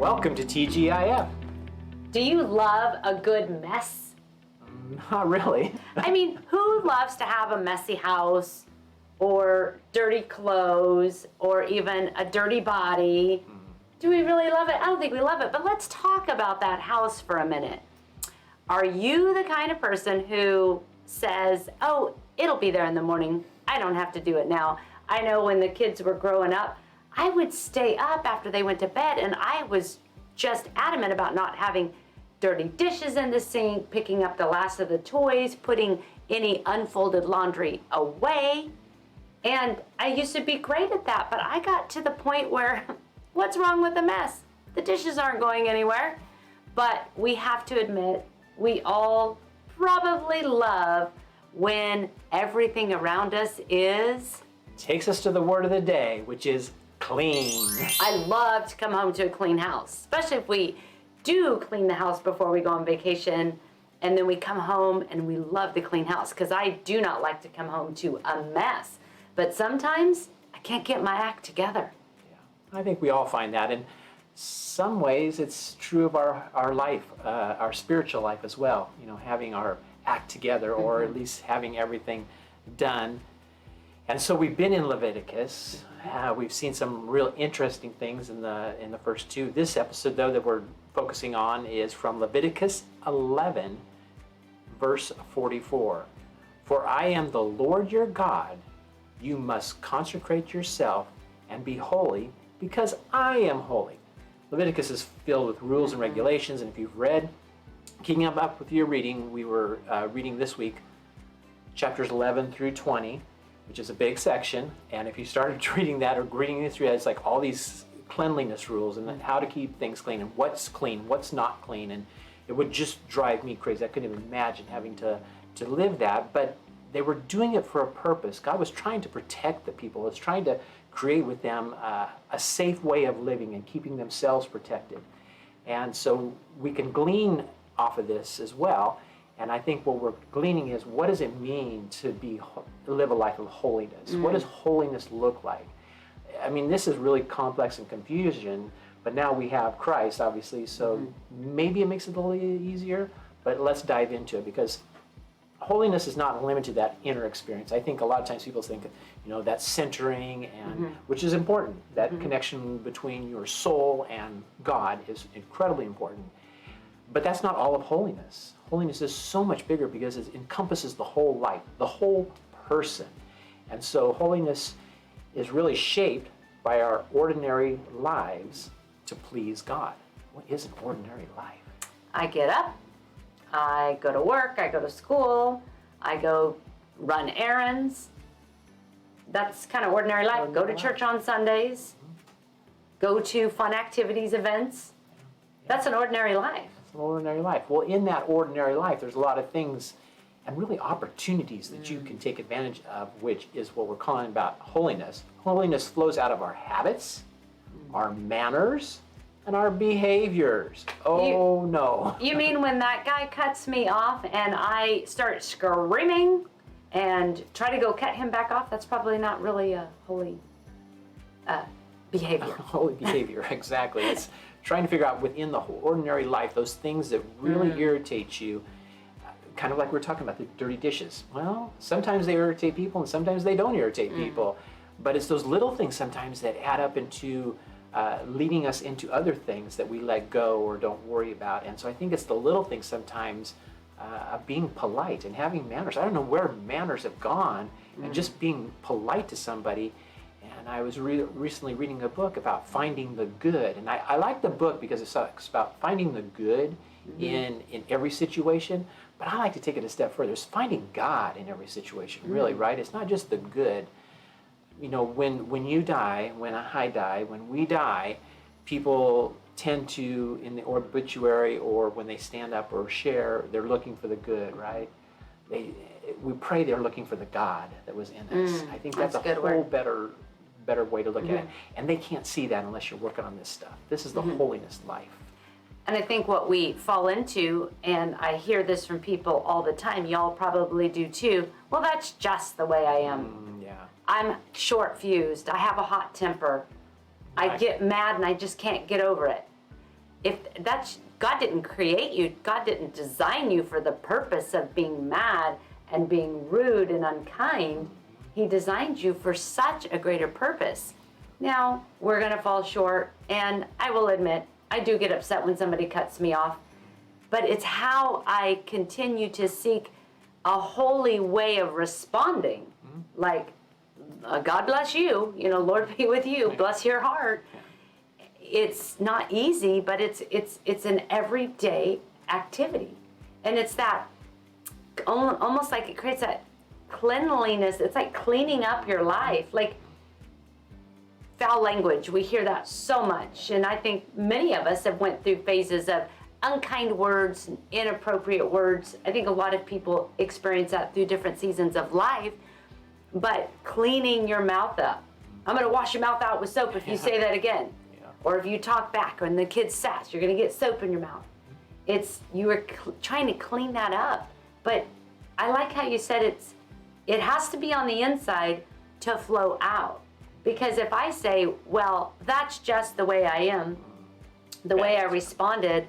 Welcome to TGIF. Do you love a good mess? Not really. I mean, who loves to have a messy house or dirty clothes or even a dirty body? Do we really love it? I don't think we love it, but let's talk about that house for a minute. Are you the kind of person who says, oh, it'll be there in the morning, I don't have to do it now? I know when the kids were growing up, I would stay up after they went to bed and I was just adamant about not having dirty dishes in the sink, picking up the last of the toys, putting any unfolded laundry away. And I used to be great at that, but I got to the point where, what's wrong with the mess? The dishes aren't going anywhere. But we have to admit, we all probably love when everything around us is... Takes us to the word of the day, which is clean. I love to come home to a clean house, especially if we do clean the house before we go on vacation, and then we come home and we love the clean house, because I do not like to come home to a mess. But sometimes I can't get my act together. Yeah, I think we all find that. In some ways, it's true of our life, our spiritual life as well. You know, having our act together, or at least having everything done. And so we've been in Leviticus. We've seen some real interesting things in the first two. This episode, though, that we're focusing on is from Leviticus 11, verse 44. For I am the Lord your God. You must consecrate yourself and be holy, because I am holy. Leviticus is filled with rules and regulations, and if you've read, keeping up with your reading, we were reading this week chapters 11 through 20, which is a big section. And if you started reading that or reading it through, it's like all these cleanliness rules and how to keep things clean and what's not clean. And it would just drive me crazy. I couldn't even imagine having to live that. But they were doing it for a purpose. God was trying to protect the people. He was trying to create with them a safe way of living and keeping themselves protected. And so we can glean off of this as well. And I think what we're gleaning is, what does it mean to live a life of holiness? What does holiness look like? I mean, this is really complex and confusion, but now we have Christ, obviously, so maybe it makes it a little easier, but let's dive into it, because holiness is not limited to that inner experience. I think a lot of times people think, that centering, and which is important. That connection between your soul and God is incredibly important. But that's not all of holiness. Holiness is so much bigger because it encompasses the whole life, the whole person. And so holiness is really shaped by our ordinary lives to please God. What is an ordinary life? I get up, I go to work, I go to school, I go run errands. That's kind of ordinary life. Go to church on Sundays, go to fun activities, events. That's an ordinary life. An ordinary life. Well, in that ordinary life, there's a lot of things and really opportunities that you can take advantage of, which is what we're calling about holiness. Holiness flows out of our habits, our manners, and our behaviors. No. You mean when that guy cuts me off and I start screaming and try to go cut him back off? That's probably not really a holy behavior. Holy behavior, exactly. It's trying to figure out within the whole ordinary life those things that really irritate you, kind of like we're talking about the dirty dishes. Well, sometimes they irritate people and sometimes they don't irritate people, but it's those little things sometimes that add up into leading us into other things that we let go or don't worry about. And so I think it's the little things sometimes of being polite and having manners. I don't know where manners have gone, and just being polite to somebody. And I was recently reading a book about finding the good. And I like the book because it's about finding the good in every situation. But I like to take it a step further. It's finding God in every situation, really, right? It's not just the good. When you die, when I die, when we die, people tend to, in the obituary or when they stand up or share, they're looking for the good, right? We pray they're looking for the God that was in us. I think that's a whole better way to look at it. And they can't see that unless you're working on this stuff. This is the holiness life. And I think what we fall into, and I hear this from people all the time, y'all probably do too, well, that's just the way I am. Yeah. I'm short-fused. I have a hot temper. I get mad and I just can't get over it. if that's, God didn't create you, God didn't design you for the purpose of being mad and being rude and unkind. He designed you for such a greater purpose. Now, we're gonna fall short, and I will admit, I do get upset when somebody cuts me off, but it's how I continue to seek a holy way of responding. Like, God bless you, Lord be with you, bless your heart. It's not easy, but it's an everyday activity. And it's that, almost like it creates that cleanliness. It's like cleaning up your life. Like foul language, we hear that so much. And I think many of us have went through phases of unkind words, inappropriate words. I think a lot of people experience that through different seasons of life. But cleaning your mouth up. I'm gonna wash your mouth out with soap if you say that again. Or if you talk back and the kid sass, you're gonna get soap in your mouth. You are trying to clean that up. But I like how you said it has to be on the inside to flow out. Because if I say, well, that's just the way I am, the way I responded,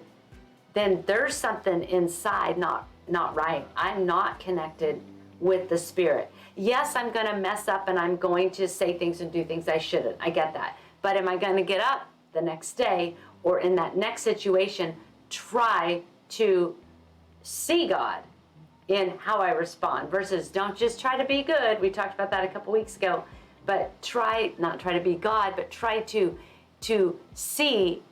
then there's something inside not right. I'm not connected with the Spirit. Yes, I'm gonna mess up and I'm going to say things and do things I shouldn't. I get that. But am I gonna get up the next day or in that next situation, try to see God in how I respond versus don't just try to be good. We talked about that a couple weeks ago, but not try to be God, but try to see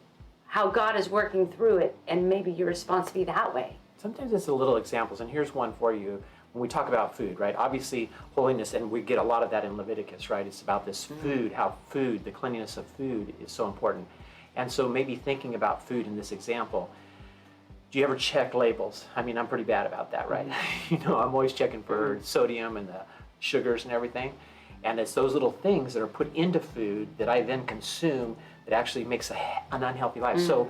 how God is working through it, and maybe your response be that way. Sometimes it's the little examples, and here's one for you. When we talk about food, right? Obviously, holiness, and we get a lot of that in Leviticus, right? It's about this food, how food, the cleanliness of food is so important. And so maybe thinking about food in this example, do you ever check labels? I mean, I'm pretty bad about that, right? I'm always checking for sodium and the sugars and everything. And it's those little things that are put into food that I then consume that actually makes an unhealthy life. So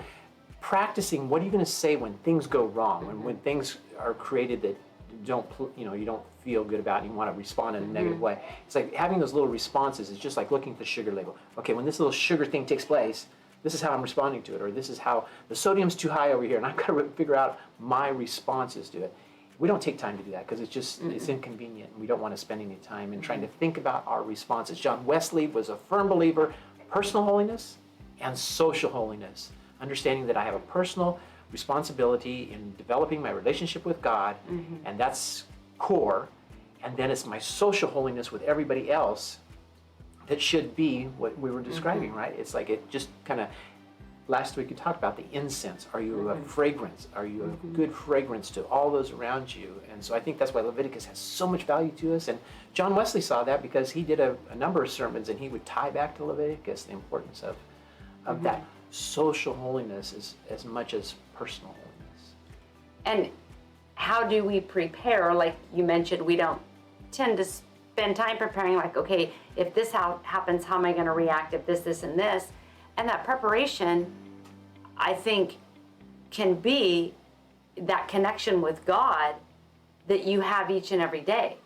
practicing, what are you gonna say when things go wrong, when things are created that you don't feel good about and you want to respond in a negative way. It's like having those little responses is just like looking at the sugar label. Okay, when this little sugar thing takes place, this is how I'm responding to it, or this is how the sodium's too high over here, and I've got to figure out my responses to it. We don't take time to do that because it's just it's inconvenient, and we don't want to spend any time in trying to think about our responses. John Wesley was a firm believer, personal holiness and social holiness, understanding that I have a personal responsibility in developing my relationship with God, and that's core, and then it's my social holiness with everybody else that should be what we were describing, right? It's like it just kind of, last week we talked about the incense. Are you a fragrance? Are you a good fragrance to all those around you? And so I think that's why Leviticus has so much value to us, and John Wesley saw that because he did a number of sermons and he would tie back to Leviticus the importance of that social holiness as much as personal holiness. And how do we prepare? Like you mentioned, we don't tend to spend time preparing, like, okay, if this happens, how am I going to react if this, and this? And that preparation, I think, can be that connection with God that you have each and every day.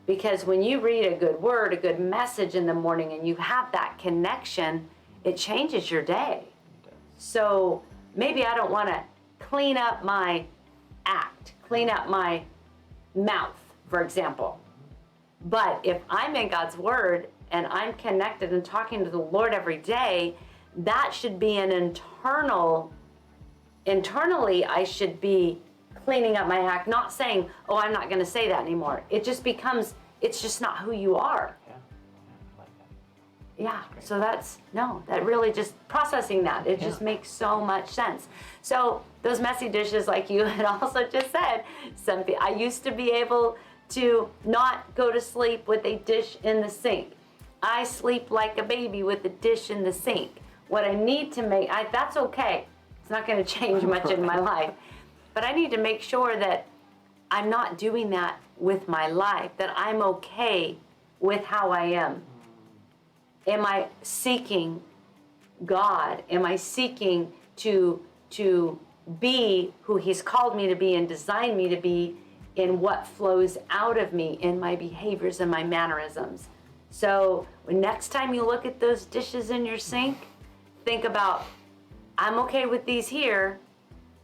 Because when you read a good word, a good message in the morning, and you have that connection, it changes your day. So maybe I don't want to clean up my act, clean up my mouth, for example. But if I'm in God's word and I'm connected and talking to the Lord every day, that should be an internally I should be cleaning up my act, not saying, oh, I'm not going to say that anymore. It just becomes, it's just not who you are. I like that. Yeah, so that really just processing that, it just makes so much sense. So those messy dishes, like you had also just said, I used to be able to not go to sleep with a dish in the sink. I sleep like a baby with a dish in the sink. What I need to make, that's okay. It's not going to change much in my life. But I need to make sure that I'm not doing that with my life, that I'm okay with how I am. Am I seeking God? Am I seeking to be who He's called me to be and designed me to be in what flows out of me in my behaviors and my mannerisms? So when next time you look at those dishes in your sink, think about, I'm okay with these here.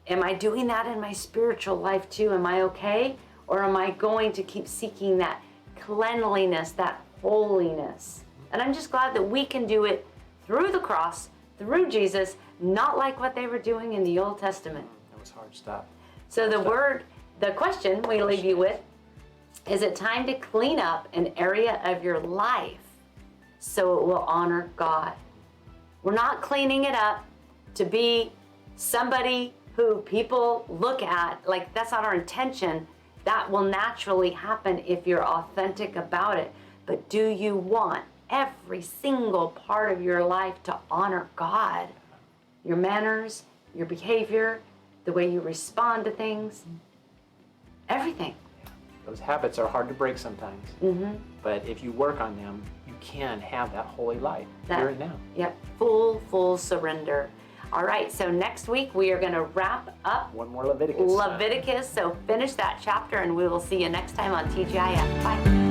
Am I doing that in my spiritual life too? Am I okay? Or am I going to keep seeking that cleanliness, that holiness? And I'm just glad that we can do it through the cross, through Jesus, not like what they were doing in the Old Testament. That was hard stuff. So the question we leave you with, is it time to clean up an area of your life so it will honor God? We're not cleaning it up to be somebody who people look at, like that's not our intention. That will naturally happen if you're authentic about it. But do you want every single part of your life to honor God? Your manners, your behavior, the way you respond to things, everything. Those habits are hard to break sometimes. But if you work on them, you can have that holy life here and now. Yep, full surrender. All right, so next week we are going to wrap up One more Leviticus. So finish that chapter, and we will see you next time on TGIF. Bye.